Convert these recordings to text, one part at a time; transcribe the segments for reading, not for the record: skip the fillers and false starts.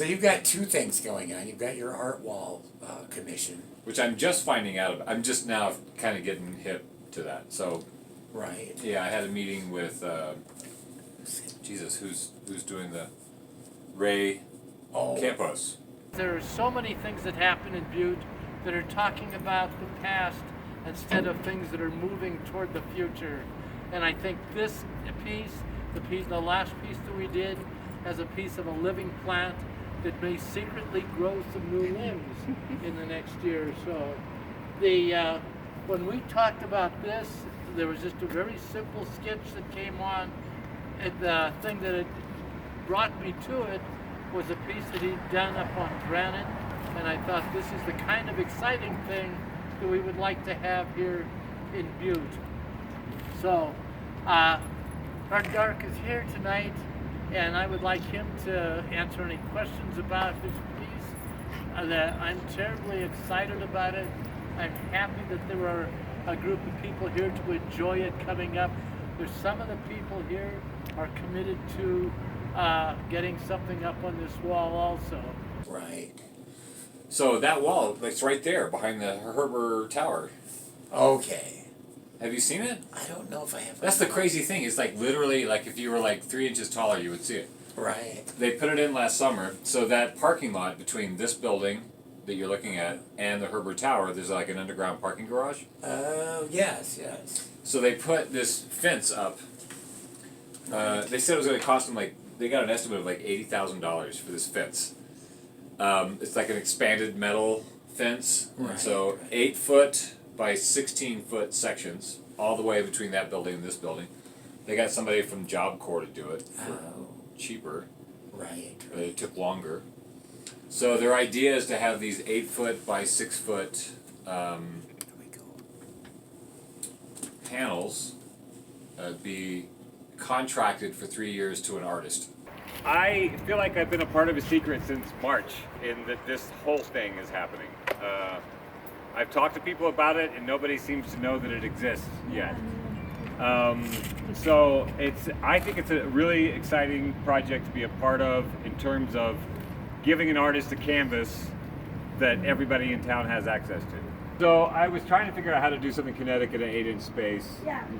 So you've got two things going on. You've got your art wall commission. Which I'm just finding out about. I'm just now kind of getting hip to that. So, Right. yeah, I had a meeting with, Jesus, who's doing the Ray Campos. There are so many things that happen in Butte that are talking about the past instead of things that are moving toward the future. And I think this piece, the last piece that we did, as a piece of a living plant that may secretly grow some new limbs in the next year or so. When we talked about this, there was just a very simple sketch that came on. And the thing that it brought me to it was a piece that he'd done up on granite, and I thought this is the kind of exciting thing that we would like to have here in Butte. So, Art Dark is here tonight, and I would like him to answer any questions about his piece. I'm terribly excited about it. I'm happy that there are a group of people here to enjoy it coming up. There's some of the people here are committed to getting something up on this wall also. Right. So that wall, it's right there behind the Herber Tower. Okay. Have you seen it? I don't know if I have. That's the crazy thing. It's like literally like if you were like 3 inches taller, you would see it. Right. They put it in last summer, so that parking lot between this building that you're looking at and the Herber Tower, there's like an underground parking garage. Oh, yes, yes. So they put this fence up. They said it was going to cost them they got an estimate of like $80,000 for this fence. It's like an expanded metal fence. Right. So 8 foot by 16 foot sections all the way between that building and this building. They got somebody from Job Corps to do it for cheaper. Right. But it took longer. So their idea is to have these 8 foot by 6 foot panels be contracted for 3 years to an artist. I feel like I've been a part of a secret since March in that this whole thing is happening. I've talked to people about it and nobody seems to know that it exists yet. So I think it's a really exciting project to be a part of in terms of giving an artist a canvas that everybody in town has access to. So I was trying to figure out how to do something kinetic in an 8-inch space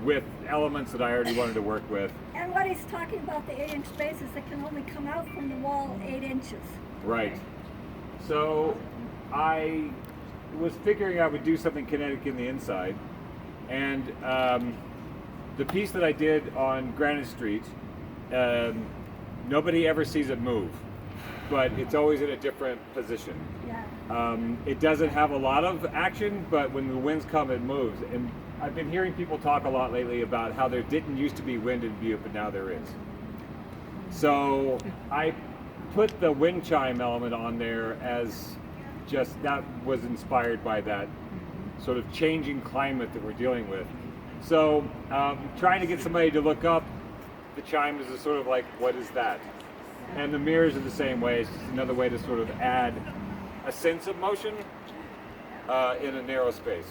with elements that I already wanted to work with. And what he's talking about, the 8-inch spaces that can only come out from the wall 8 inches. Right. So I was figuring I would do something kinetic in the inside, and the piece that I did on Granite Street, nobody ever sees it move, but it's always in a different position. Yeah. It doesn't have a lot of action, but when the winds come, it moves. And I've been hearing people talk a lot lately about how there didn't used to be wind in Butte, but now there is. So I put the wind chime element on there as just, that was inspired by that sort of changing climate that we're dealing with. So trying to get somebody to look up the chimes is sort of like, what is that? And the mirrors are the same way. It's just another way to sort of add a sense of motion in a narrow space.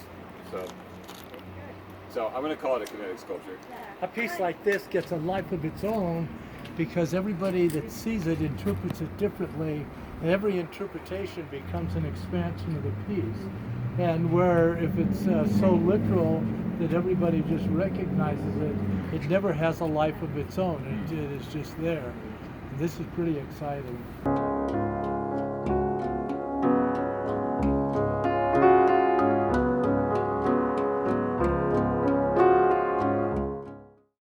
So I'm going to call it a kinetic sculpture. A piece like this gets a life of its own because everybody that sees it interprets it differently, and every interpretation becomes an expansion of the piece. And where if it's so literal that everybody just recognizes it, it never has a life of its own. It is just there. This is pretty exciting.